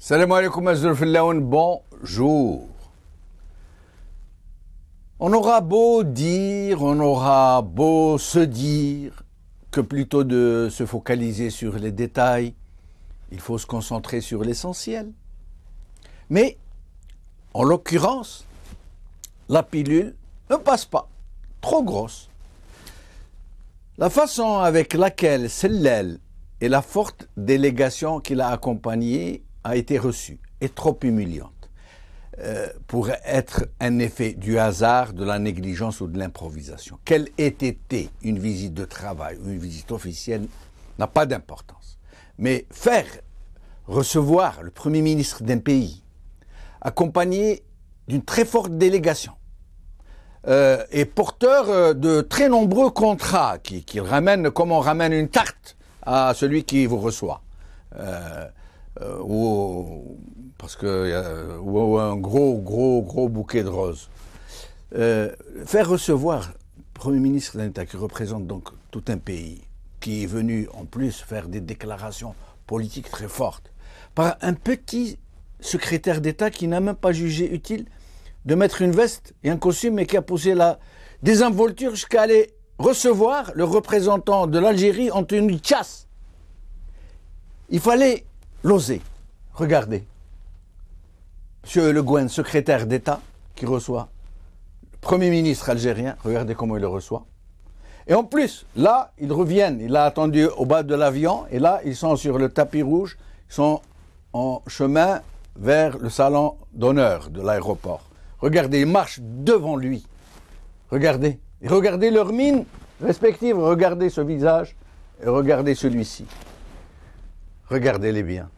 Salam alaikum azurfillaoun, bonjour. On aura beau dire, on aura beau se dire que plutôt de se focaliser sur les détails, il faut se concentrer sur l'essentiel. Mais, en l'occurrence, la pilule ne passe pas, trop grosse. La façon avec laquelle Sellel et la forte délégation qui l'a accompagnée a été reçue est trop humiliante pour être un effet du hasard, de la négligence ou de l'improvisation. Quelle ait été une visite de travail ou une visite officielle n'a pas d'importance. Mais faire recevoir le Premier ministre d'un pays accompagné d'une très forte délégation et porteur de très nombreux contrats qui ramènent comme on ramène une tarte à celui qui vous reçoit. Ou un gros bouquet de roses. Faire recevoir le Premier ministre d'un État qui représente donc tout un pays, qui est venu en plus faire des déclarations politiques très fortes, par un petit secrétaire d'État qui n'a même pas jugé utile de mettre une veste et un costume et qui a poussé la désinvolture jusqu'à aller recevoir le représentant de l'Algérie en tenue de chasse. Il fallait l'oser. Regardez. Monsieur Le Guen, secrétaire d'État, qui reçoit le Premier ministre algérien, regardez comment il le reçoit. Et en plus, là, ils reviennent, il a attendu au bas de l'avion, et là, ils sont sur le tapis rouge, ils sont en chemin vers le salon d'honneur de l'aéroport. Regardez, ils marchent devant lui. Regardez. Et regardez leurs mines respectives, regardez ce visage, et regardez celui-ci. Regardez-les bien.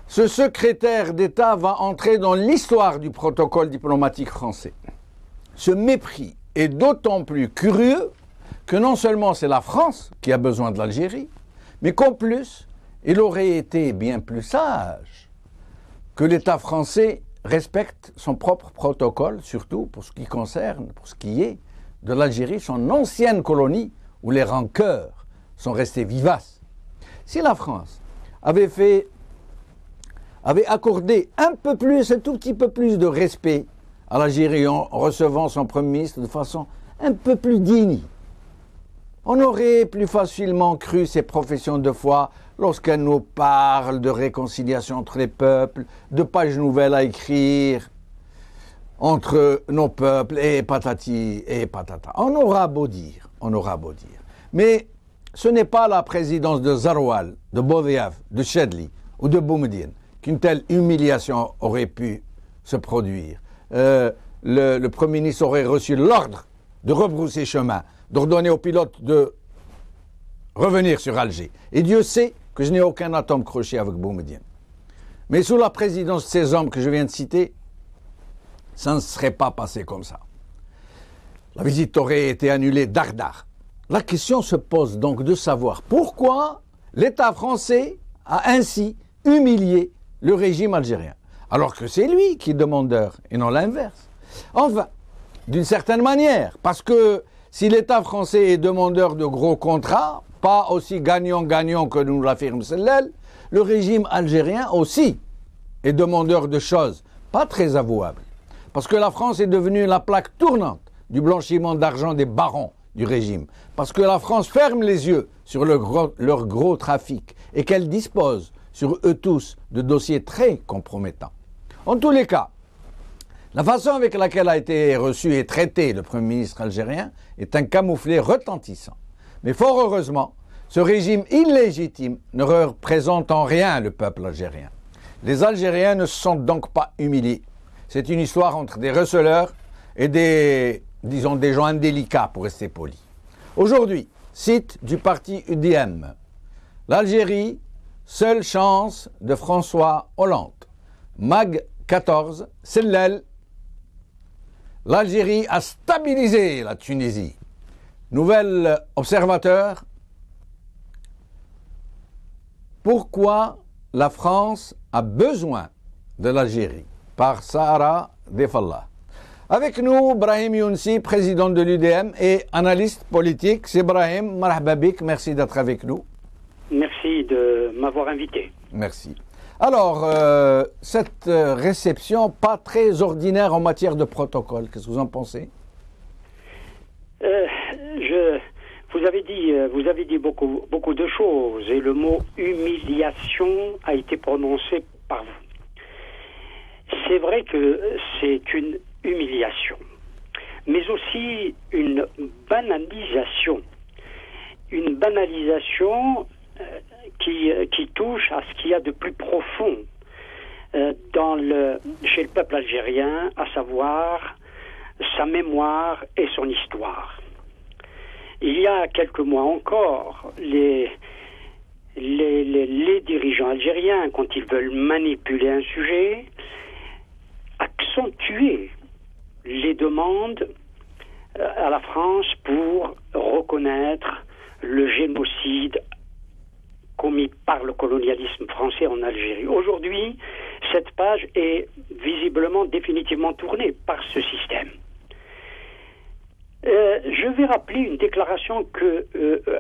Ce secrétaire d'État va entrer dans l'histoire du protocole diplomatique français. Ce mépris est d'autant plus curieux que non seulement c'est la France qui a besoin de l'Algérie, mais qu'en plus, il aurait été bien plus sage que l'État français respecte son propre protocole, surtout pour ce qui concerne, pour ce qui est de l'Algérie, son ancienne colonie, où les rancœurs sont restées vivaces. Si la France avait accordé un tout petit peu plus de respect à l'Algérie en recevant son Premier ministre de façon un peu plus digne, on aurait plus facilement cru ses professions de foi lorsqu'elle nous parle de réconciliation entre les peuples, de pages nouvelles à écrire entre nos peuples et patati et patata. On aura beau dire. Mais ce n'est pas la présidence de Zaroual, de Boudiaf, de Chedli ou de Boumediene qu'une telle humiliation aurait pu se produire. Le Premier ministre aurait reçu l'ordre de rebrousser chemin, d'ordonner aux pilotes de revenir sur Alger. Et Dieu sait que je n'ai aucun atome croché avec Boumediene. Mais sous la présidence de ces hommes que je viens de citer, ça ne serait pas passé comme ça. La visite aurait été annulée dardard. La question se pose donc de savoir pourquoi l'État français a ainsi humilié le régime algérien, alors que c'est lui qui est demandeur et non l'inverse. Enfin, d'une certaine manière, parce que si l'État français est demandeur de gros contrats, pas aussi gagnant-gagnant que nous l'affirme Sellel, le régime algérien aussi est demandeur de choses pas très avouables. Parce que la France est devenue la plaque tournante du blanchiment d'argent des barons du régime. Parce que la France ferme les yeux sur leur gros trafic et qu'elle dispose sur eux tous de dossiers très compromettants. En tous les cas, La façon avec laquelle a été reçu et traité le Premier ministre algérien est un camouflet retentissant. Mais fort heureusement, ce régime illégitime ne représente en rien le peuple algérien. Les Algériens ne se sont donc pas humiliés. C'est une histoire entre des receleurs et des gens indélicats, pour rester polis. Aujourd'hui, site du parti UDM, l'Algérie, seule chance de François Hollande. Mag 14, Sellel. L'Algérie a stabilisé la Tunisie. Nouvel observateur. Pourquoi la France a besoin de l'Algérie? Par Sahara Defallah. Avec nous, Brahim Younsi, président de l'UDM et analyste politique. C'est Brahim, marhaba bik, merci d'être avec nous. Merci de m'avoir invité. Merci. Alors, cette réception pas très ordinaire en matière de protocole, qu'est-ce que vous en pensez? Vous avez dit beaucoup de choses et le mot humiliation a été prononcé par vous. C'est vrai que c'est une humiliation, mais aussi une banalisation. Une banalisation qui touche à ce qu'il y a de plus profond chez le peuple algérien, à savoir sa mémoire et son histoire. Il y a quelques mois encore, les dirigeants algériens, quand ils veulent manipuler un sujet, accentuaient les demandes à la France pour reconnaître le génocide commis par le colonialisme français en Algérie. Aujourd'hui, cette page est visiblement définitivement tournée par ce système. Je vais rappeler une déclaration que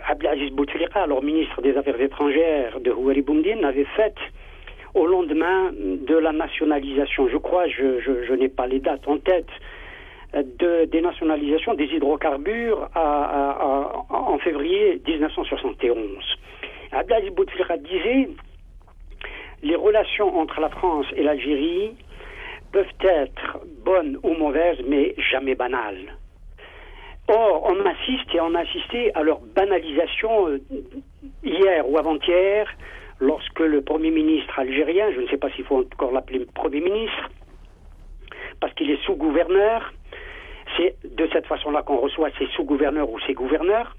Abdelaziz Bouteflika, alors ministre des Affaires étrangères de Houari Boumediene, avait faite au lendemain de la nationalisation. Je crois, je n'ai pas les dates en tête, des nationalisations des hydrocarbures en février 1971. Abdelaziz Bouteflika disait « Les relations entre la France et l'Algérie peuvent être bonnes ou mauvaises, mais jamais banales. » Or, on assiste et on a assisté à leur banalisation hier ou avant-hier, lorsque le Premier ministre algérien, je ne sais pas s'il faut encore l'appeler Premier ministre, parce qu'il est sous-gouverneur, c'est de cette façon-là qu'on reçoit ses sous-gouverneurs ou ses gouverneurs.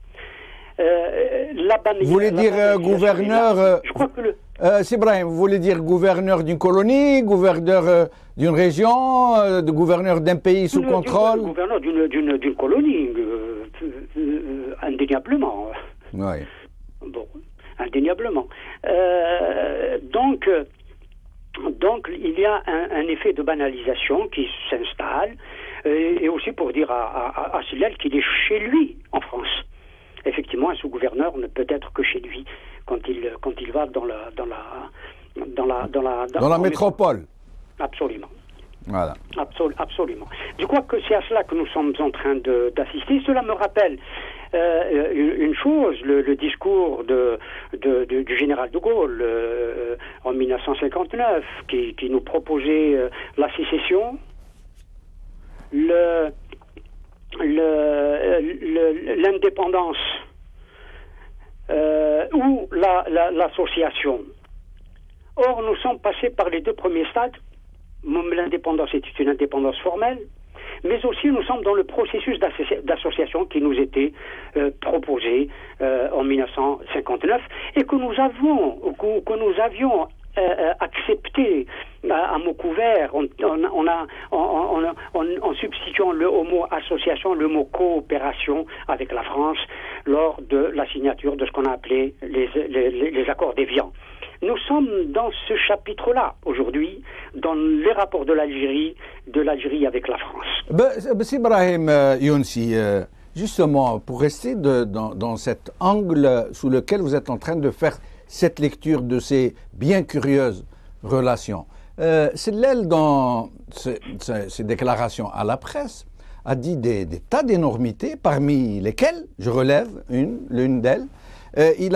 Vous voulez dire gouverneur je crois que c'est Brahim, vous voulez dire gouverneur d'une colonie, gouverneur d'une région, gouverneur d'un pays sous contrôle? Gouverneur d'une colonie, indéniablement. Oui. Bon, indéniablement. Donc, il y a un effet de banalisation qui s'installe, et aussi pour dire à Sellel qu'il est chez lui en France. Effectivement, un sous-gouverneur ne peut être que chez lui quand il va dans la métropole. Absolument. Voilà. Absolument. Je crois que c'est à cela que nous sommes en train d'assister. Cela me rappelle une chose, le discours du général de Gaulle en 1959, qui nous proposait la sécession, l'indépendance ou l'association. Or, nous sommes passés par les deux premiers stades. L'indépendance est une indépendance formelle, mais aussi nous sommes dans le processus d'association qui nous était proposé en 1959 et que nous avions accepté à mots couverts en substituant le mot association, le mot coopération avec la France lors de la signature de ce qu'on a appelé les accords d'Évian. Nous sommes dans ce chapitre-là aujourd'hui, dans les rapports de l'Algérie avec la France. C'est Brahim Younsi, justement, pour rester dans cet angle sous lequel vous êtes en train de faire cette lecture de ces bien curieuses relations. Sellel, dans ses déclarations à la presse, a dit des tas d'énormités, parmi lesquelles, je relève l'une d'elles, il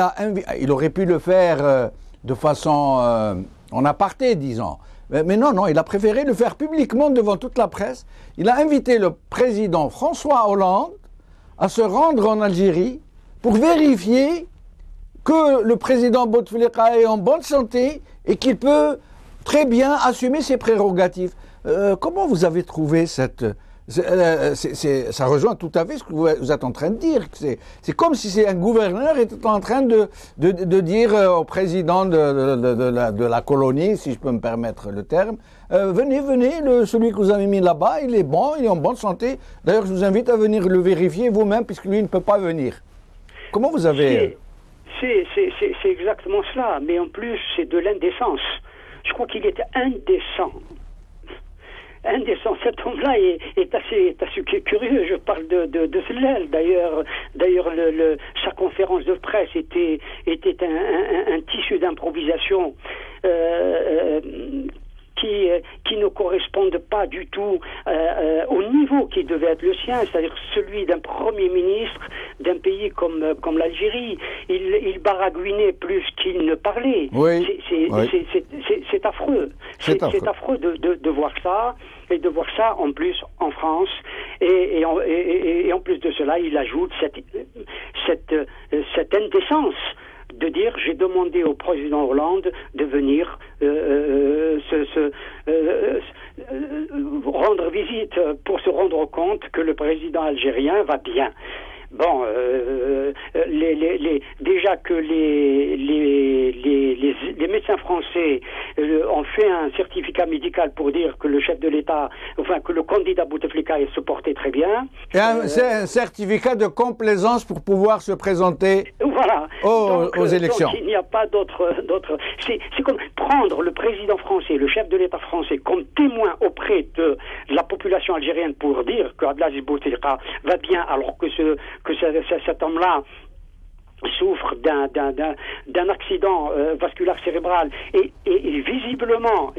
aurait pu le faire de façon en aparté, disons. Mais non, il a préféré le faire publiquement devant toute la presse. Il a invité le président François Hollande à se rendre en Algérie pour vérifier que le président Bouteflika est en bonne santé et qu'il peut très bien assumer ses prérogatives. Comment vous avez trouvé cette... ça rejoint tout à fait ce que vous êtes en train de dire. C'est comme si c'est un gouverneur était en train de dire au président de la colonie, si je peux me permettre le terme, venez, celui que vous avez mis là-bas, il est bon, il est en bonne santé. D'ailleurs, je vous invite à venir le vérifier vous-même, puisque lui ne peut pas venir. Comment vous avez... C'est exactement cela, mais en plus, c'est de l'indécence. Je crois qu'il était indécent. Cet homme-là est assez curieux. Je parle de Sellel. D'ailleurs, sa conférence de presse était un tissu d'improvisation qui ne correspondent pas du tout au niveau qui devait être le sien, c'est-à-dire celui d'un premier ministre d'un pays comme l'Algérie. Il baragouinait plus qu'il ne parlait. Oui. C'est affreux. C'est affreux de voir ça, et de voir ça en plus en France. Et en plus de cela, il ajoute cette indécence de dire j'ai demandé au président Hollande de venir rendre visite pour se rendre compte que le président algérien va bien. Bon, déjà que les médecins français ont fait un certificat médical pour dire que le chef de l'État, enfin que le candidat Bouteflika se portait très bien. Et un certificat de complaisance pour pouvoir se présenter aux élections. Donc il n'y a pas d'autre. C'est comme prendre le président français, le chef de l'État français, comme témoin auprès de la population algérienne pour dire que Abdelaziz Bouteflika va bien, alors que cet homme-là souffre d'un accident vasculaire cérébral et visiblement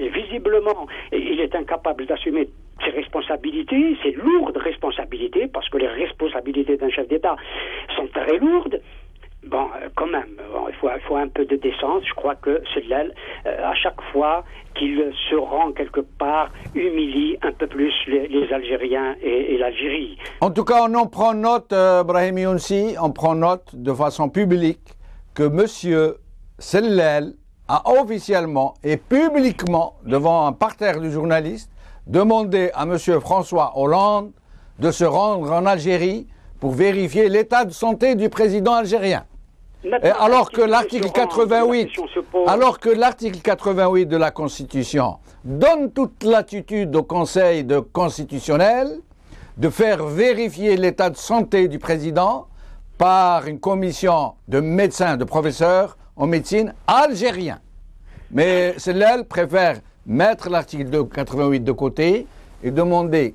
il est incapable d'assumer ses responsabilités, ses lourdes responsabilités, parce que les responsabilités d'un chef d'État sont très lourdes. Bon, quand même, il faut un peu de décence. Je crois que Sellel, à chaque fois qu'il se rend quelque part, humilie un peu plus les Algériens et l'Algérie. En tout cas, on en prend note, Brahim Younsi, on prend note de façon publique que M. Sellel a officiellement et publiquement, devant un parterre de journalistes, demandé à M. François Hollande de se rendre en Algérie pour vérifier l'état de santé du président algérien. Alors que l'article 88 de la Constitution donne toute latitude au Conseil constitutionnel de faire vérifier l'état de santé du président par une commission de médecins, de professeurs en médecine algériens. Mais Sellel préfère mettre l'article 88 de côté et demander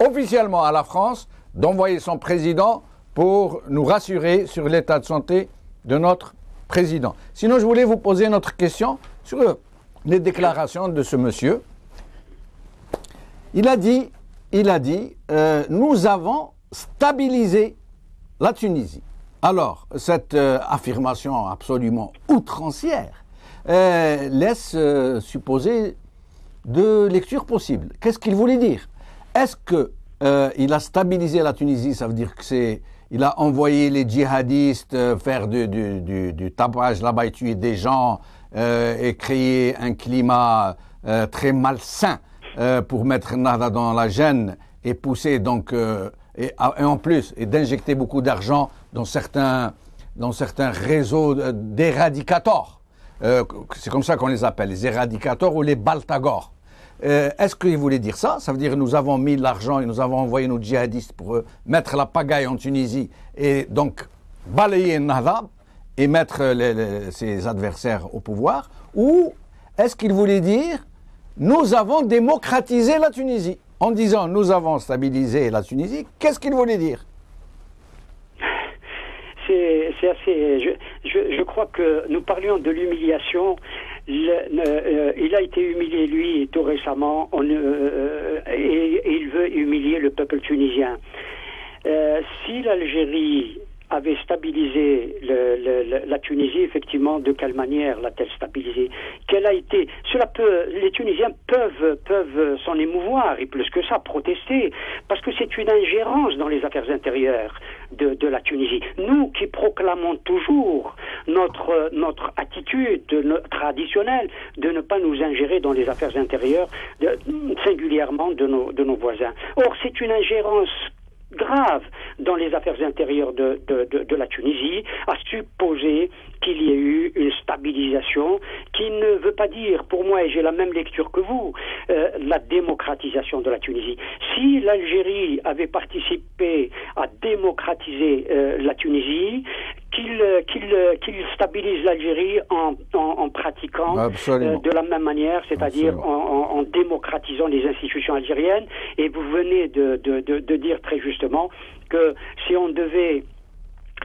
officiellement à la France d'envoyer son président pour nous rassurer sur l'état de santé de notre président. Sinon, je voulais vous poser une autre question sur les déclarations de ce monsieur. Il a dit, nous avons stabilisé la Tunisie. Alors, cette affirmation absolument outrancière laisse supposer deux lectures possibles. Qu'est-ce qu'il voulait dire? Est-ce qu'il a stabilisé la Tunisie? Ça veut dire que il a envoyé les djihadistes faire du tapage là-bas et tuer des gens et créer un climat très malsain pour mettre Nahda dans la gêne et pousser donc et en plus et d'injecter beaucoup d'argent dans certains réseaux d'éradicateurs. C'est comme ça qu'on les appelle, les éradicateurs ou les baltagors. Est-ce qu'il voulait dire ça? Ça veut dire que nous avons mis l'argent et nous avons envoyé nos djihadistes pour mettre la pagaille en Tunisie et donc balayer Nahda et mettre ses adversaires au pouvoir? Ou est-ce qu'il voulait dire nous avons démocratisé la Tunisie? En disant nous avons stabilisé la Tunisie, qu'est-ce qu'il voulait dire? C'est assez... Je crois que nous parlions de l'humiliation. Il a été humilié, lui, tout récemment, et il veut humilier le peuple tunisien. Si l'Algérie avait stabilisé la Tunisie, effectivement, de quelle manière l'a-t-elle stabilisée? Quelle a été? Les Tunisiens peuvent s'en émouvoir, et plus que ça, protester, parce que c'est une ingérence dans les affaires intérieures de la Tunisie. Nous qui proclamons toujours notre attitude traditionnelle de ne pas nous ingérer dans les affaires intérieures, singulièrement de nos voisins. Or, c'est une ingérence grave dans les affaires intérieures de la Tunisie, à supposer qu'il y ait eu une stabilisation qui ne veut pas dire, pour moi, et j'ai la même lecture que vous, la démocratisation de la Tunisie. Si l'Algérie avait participé à démocratiser la Tunisie, qu'il stabilise l'Algérie en pratiquant de la même manière, c'est-à-dire en démocratisant les institutions algériennes. Et vous venez de dire très justement que si on devait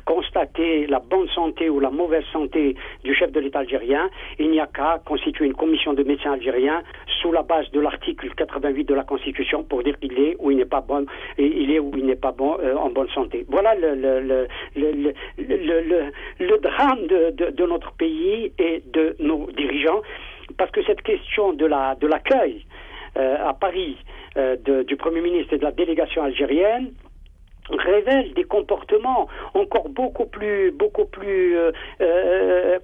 constater la bonne santé ou la mauvaise santé du chef de l'État algérien, il n'y a qu'à constituer une commission de médecins algériens sous la base de l'article 88 de la Constitution pour dire qu'il est ou il n'est pas bon, en bonne santé. Voilà le drame de notre pays et de nos dirigeants, parce que cette question de l'accueil à Paris du Premier ministre et de la délégation algérienne révèle des comportements encore beaucoup plus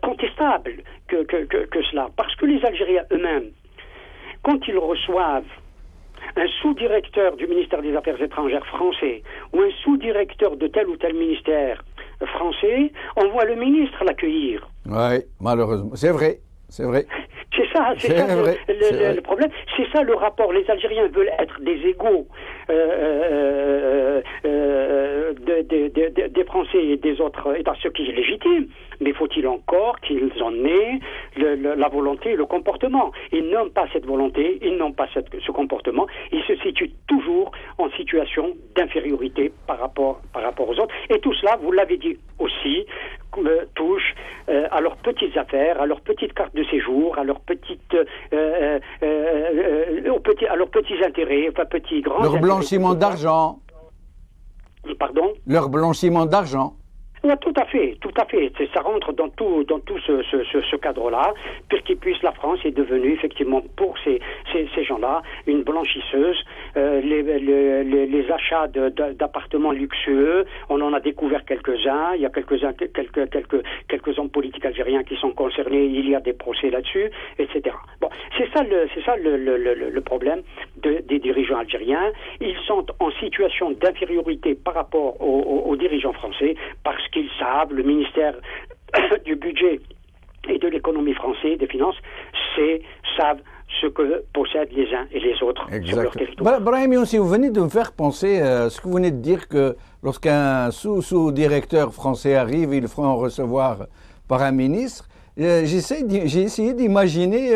contestables que cela. Parce que les Algériens eux-mêmes, quand ils reçoivent un sous-directeur du ministère des Affaires étrangères français ou un sous-directeur de tel ou tel ministère français, on voit le ministre l'accueillir. Oui, malheureusement. C'est vrai. C'est ça le problème. C'est ça le rapport. Les Algériens veulent être des égaux des Français et des autres États, ce qui est légitime. Mais faut-il encore qu'ils en aient la volonté et le comportement? Ils n'ont pas cette volonté, ils n'ont pas ce comportement. Ils se situent toujours en situation d'infériorité par rapport aux autres. Et tout cela, vous l'avez dit aussi, touche à leurs petites affaires, à leurs petites cartes de séjour, à leurs petits intérêts, enfin petits grands. Leur blanchiment d'argent. Pardon? Leur blanchiment d'argent. Oui, tout à fait. Ça rentre dans tout ce cadre-là. Pire qu'il puisse, la France est devenue effectivement pour ces gens-là une blanchisseuse. Les achats d'appartements luxueux, on en a découvert quelques-uns. Il y a quelques hommes politiques algériens qui sont concernés. Il y a des procès là-dessus, etc. Bon, c'est ça le problème des dirigeants algériens. Ils sont en situation d'infériorité par rapport aux dirigeants français parce qu'ils savent, le ministère du budget et de l'économie français, des finances, savent ce que possèdent les uns et les autres sur leur territoire. Brahim Younsi, vous venez de me faire penser à ce que vous venez de dire, que lorsqu'un sous-directeur français arrive, ils le feront recevoir par un ministre. J'ai essayé d'imaginer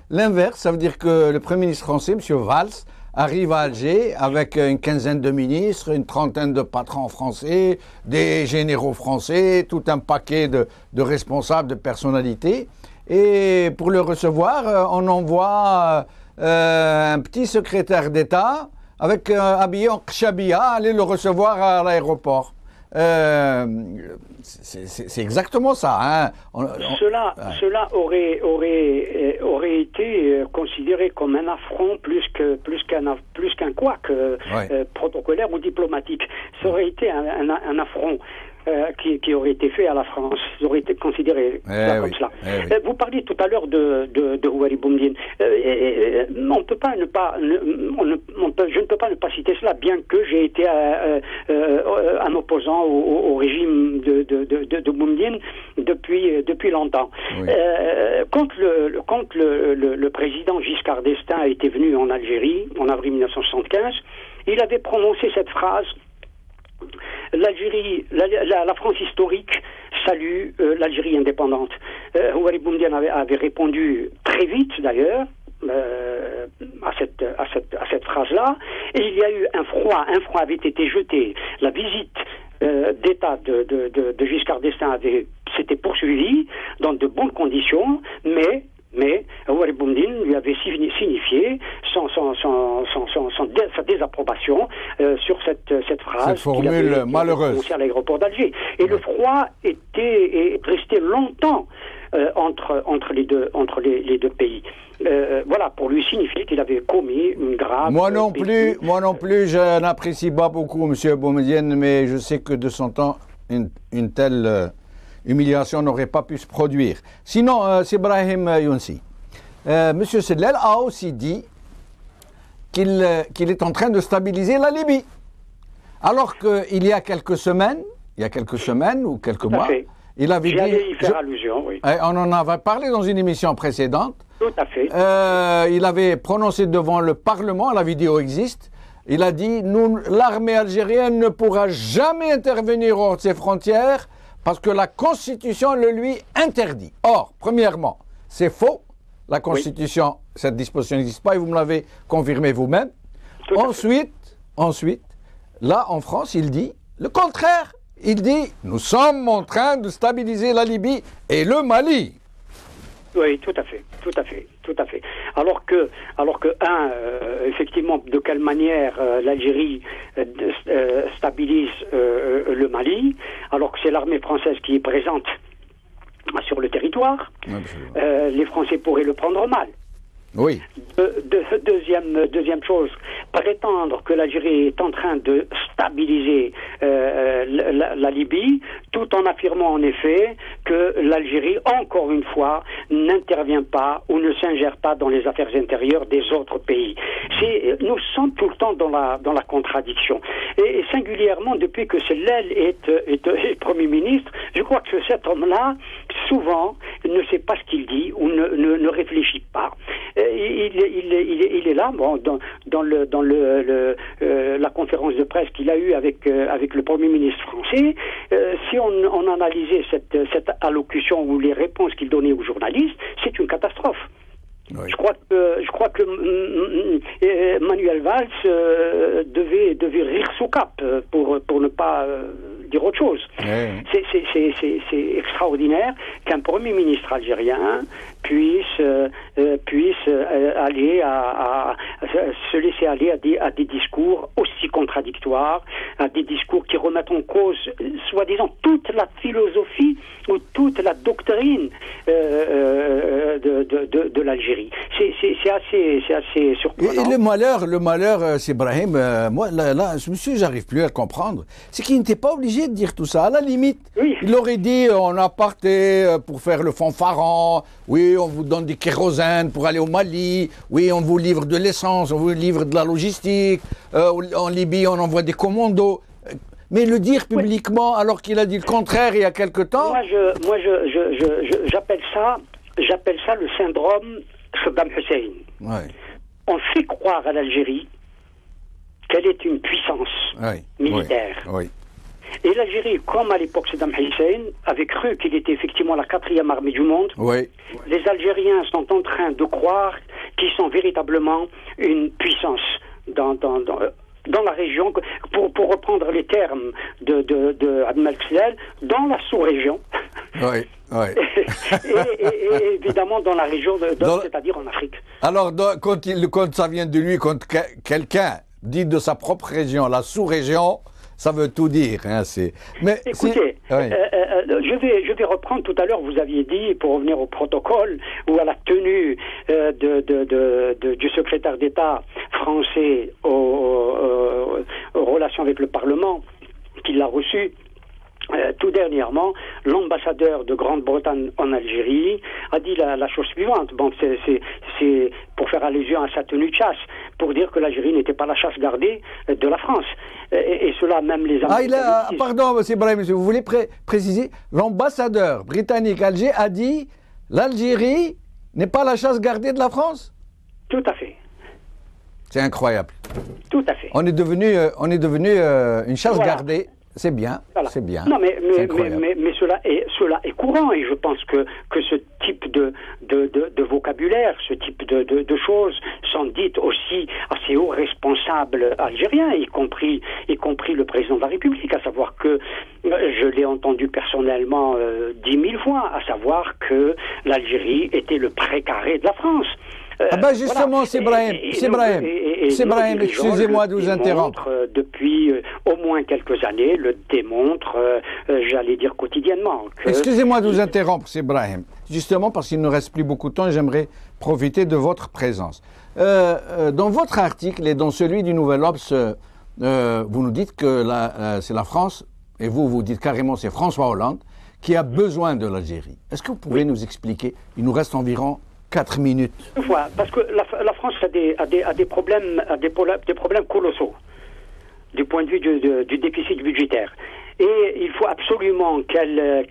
l'inverse. Ça veut dire que le Premier ministre français, M. Valls, arrive à Alger avec une quinzaine de ministres, une trentaine de patrons français, des généraux français, tout un paquet de responsables, de personnalités. Et pour le recevoir, on envoie un petit secrétaire d'État avec habillé en kshabia aller le recevoir à l'aéroport. C'est exactement ça. Hein. Cela aurait été considéré comme un affront plus qu'un couac protocolaire ou diplomatique. Ça aurait été un affront. Qui aurait été fait à la France, ça aurait été considéré comme cela. Vous parliez tout à l'heure de Houari Boumediene. Je ne peux pas ne pas citer cela, bien que j'ai été un opposant au régime de Boumediene depuis longtemps. Oui. Quand le président Giscard d'Estaing était venu en Algérie en avril 1975, il avait prononcé cette phrase: l'Algérie, la France historique salue l'Algérie indépendante. Houari Boumediene avait répondu très vite d'ailleurs à cette phrase-là, et il y a eu un froid avait été jeté. La visite d'État de Giscard d'Estaing s'était poursuivie dans de bonnes conditions, mais Houari Boumediene lui avait signifié sa désapprobation sur cette phrase. Cette formule malheureuse. À l'aéroport d'Alger. Et le froid est resté longtemps entre les deux pays. Voilà, pour lui signifier qu'il avait commis une grave... Moi non plus, je n'apprécie pas beaucoup M. Boumediene, mais je sais que de son temps, une telle humiliation n'aurait pas pu se produire. Sinon, c'est Brahim Younsi. M. Sedlel a aussi dit qu'il est en train de stabiliser la Libye. Alors qu'il y a quelques semaines ou quelques mois, il avait dit... J'allais y faire allusion, oui. On en avait parlé dans une émission précédente. Tout à fait. Il avait prononcé devant le Parlement, la vidéo existe, il a dit « L'armée algérienne ne pourra jamais intervenir hors de ses frontières parce que la Constitution le lui interdit. » Or, premièrement, c'est faux. La Constitution, cette disposition n'existe pas et vous me l'avez confirmé vous-même. Ensuite, là, en France, il dit le contraire. Il dit « Nous sommes en train de stabiliser la Libye et le Mali. » Oui, tout à fait. Alors que, effectivement, de quelle manière l'Algérie stabilise le Mali, alors que c'est l'armée française qui est présente sur le territoire, les Français pourraient le prendre mal. Oui. Deuxième chose, prétendre que l'Algérie est en train de stabiliser la Libye, tout en affirmant en effet que l'Algérie, encore une fois, n'intervient pas ou ne s'ingère pas dans les affaires intérieures des autres pays. Nous sommes tout le temps dans la contradiction. Et singulièrement, depuis que Sellel est Premier ministre, je crois que cet homme-là, souvent, ne sait pas ce qu'il dit ou ne réfléchit pas. Il est là, bon, dans la conférence de presse qu'il a eue avec le Premier ministre français. Si on analysait cette allocution ou les réponses qu'il donnait aux journalistes, c'est une catastrophe. Oui. Je crois que Manuel Valls devait rire sous cap pour ne pas dire autre chose. Oui. C'est extraordinaire qu'un Premier ministre algérien puisse aller se laisser aller à des discours aussi contradictoires, à des discours qui remettent en cause, soi-disant, toute la philosophie ou toute la doctrine de l'Algérie. C'est assez surprenant. Et le malheur, c'est Brahim, moi, là, monsieur, j'arrive plus à le comprendre. C'est qu'il n'était pas obligé de dire tout ça. À la limite, oui. Il aurait dit, on a parté pour faire le fanfaron, oui, on vous donne du kérosène pour aller au Mali, oui, on vous livre de l'essence, on vous livre de la logistique, en Libye, on envoie des commandos. Mais le dire publiquement, oui. Alors qu'il a dit le contraire il y a quelque temps... Moi, j'appelle ça le syndrome Saddam Hussein. Ouais. On fait croire à l'Algérie qu'elle est une puissance militaire. Oui. Et l'Algérie, comme à l'époque Saddam Hussein, avait cru qu'il était effectivement la 4e armée du monde. Oui. Les Algériens sont en train de croire qu'ils sont véritablement une puissance dans la région, pour reprendre les termes de Abdel Sellel, dans la sous-région. Oui. et évidemment dans la région, c'est-à-dire en Afrique. Alors, quand ça vient de lui, quand quelqu'un dit de sa propre région, la sous-région, ça veut tout dire. Hein, Mais écoutez, je vais reprendre tout à l'heure, vous aviez dit, pour revenir au protocole ou à la tenue du secrétaire d'État français aux relations avec le Parlement, qui l'a reçu. Tout dernièrement, l'ambassadeur de Grande-Bretagne en Algérie a dit la chose suivante. Bon, c'est pour faire allusion à sa tenue de chasse, pour dire que l'Algérie n'était pas la chasse gardée de la France. Et cela, même les Américains... Pardon, M. Brahim, vous voulez préciser, l'ambassadeur britannique à Alger a dit l'Algérie n'est pas la chasse gardée de la France? Tout à fait. C'est incroyable. Tout à fait. On est devenu une chasse gardée. c'est bien, voilà. C'est bien. Non, mais cela est courant, et je pense que ce type de vocabulaire, ce type de choses sont dites aussi assez hauts responsables algériens, y compris le président de la République, à savoir que je l'ai entendu personnellement 10 000 fois, à savoir que l'Algérie était le précaré de la France. Justement, voilà. C'est Brahim, excusez-moi de vous interrompre. Depuis au moins quelques années, le démontre, j'allais dire quotidiennement. Excusez-moi de vous interrompre, c'est Brahim. Justement, parce qu'il ne reste plus beaucoup de temps, j'aimerais profiter de votre présence. Dans votre article et dans celui du Nouvel Obs, vous nous dites que c'est la France, et vous dites carrément c'est François Hollande, qui a besoin de l'Algérie. Est-ce que vous pouvez nous expliquer? Il nous reste environ 4 minutes. Voilà, parce que la France a des problèmes colossaux du point de vue du déficit budgétaire. Et il faut absolument qu'elle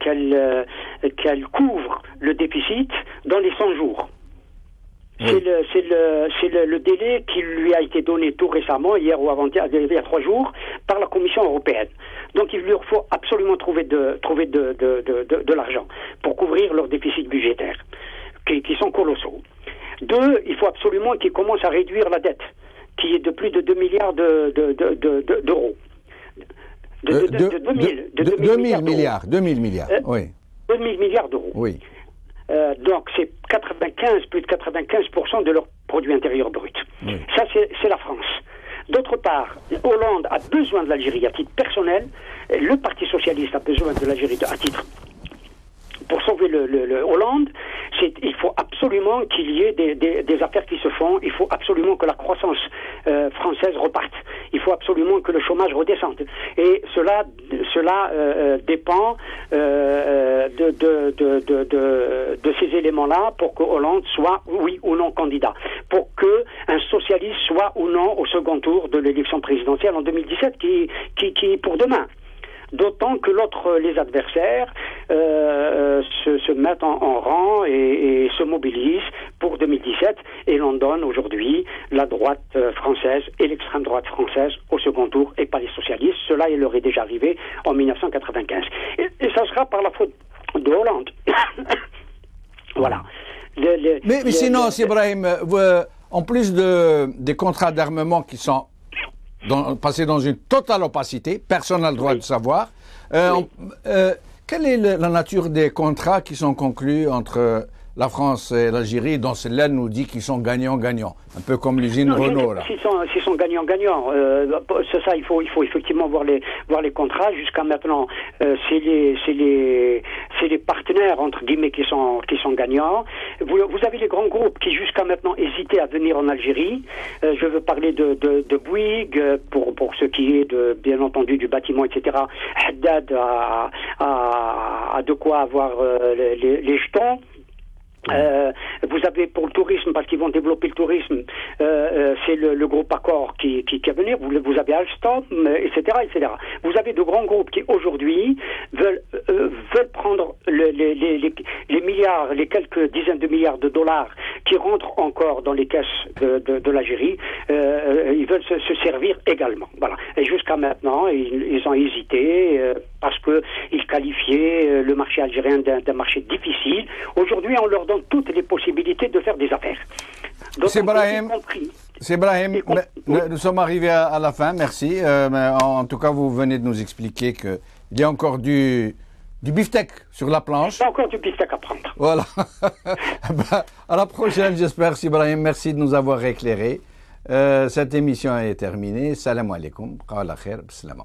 couvre le déficit dans les 100 jours. Oui. C'est le délai qui lui a été donné tout récemment, hier ou avant-hier, il y a 3 jours, par la Commission européenne. Donc il leur faut absolument trouver de l'argent pour couvrir leur déficit budgétaire, qui sont colossaux. 2, il faut absolument qu'ils commencent à réduire la dette, qui est de plus de 2 milliards d'euros. 2 000 milliards, oui. 2 000 milliards d'euros. Oui. Donc c'est plus de 95% de leur produit intérieur brut. Oui. Ça, c'est la France. D'autre part, Hollande a besoin de l'Algérie à titre personnel, le Parti socialiste a besoin de l'Algérie à titre. Pour sauver le Hollande, il faut absolument qu'il y ait des affaires qui se font, il faut absolument que la croissance française reparte, il faut absolument que le chômage redescende. Et cela dépend de ces éléments-là pour que Hollande soit, oui ou non, candidat. Pour qu'un socialiste soit ou non au second tour de l'élection présidentielle en 2017, qui est pour demain. D'autant que les adversaires se mettent en rang et se mobilisent pour 2017, et l'on donne aujourd'hui la droite française et l'extrême droite française au second tour, et pas les socialistes. Cela, il leur est déjà arrivé en 1995. Et ça sera par la faute de Hollande. Voilà. Mais sinon, Ibrahim, en plus des contrats d'armement qui sont passé dans une totale opacité, personne n'a le droit de savoir. Quelle est la nature des contrats qui sont conclus entre la France et l'Algérie, dont celle-là nous dit qu'ils sont gagnants-gagnants, un peu comme l'usine Renault là. S'ils sont gagnants-gagnants, c'est ça, il faut effectivement voir les contrats. Jusqu'à maintenant, c'est les partenaires entre guillemets qui sont gagnants. Vous avez les grands groupes qui jusqu'à maintenant hésitaient à venir en Algérie. Je veux parler de Bouygues pour ce qui est bien entendu du bâtiment, etc. Haddad a de quoi avoir les jetons. Vous avez pour le tourisme, parce qu'ils vont développer le tourisme, c'est le groupe Accor qui va venir. Vous avez Alstom, etc. Vous avez de grands groupes qui aujourd'hui veulent prendre les milliards, les quelques dizaines de milliards de dollars qui rentrent encore dans les caisses de l'Algérie. Ils veulent se servir également. Voilà. Et jusqu'à maintenant, ils ont hésité parce que ils qualifiaient le marché algérien d'un marché difficile. Aujourd'hui, on leur donne toutes les possibilités de faire des affaires. C'est Brahim. Nous sommes arrivés à la fin, merci. Mais en tout cas, vous venez de nous expliquer qu'il y a encore du beefsteak sur la planche. Il y a encore du beefsteak à prendre. Voilà. À la prochaine, j'espère, Ibrahim. Merci de nous avoir éclairés. Cette émission est terminée. Salam alaikum. Qala khair. Bislama.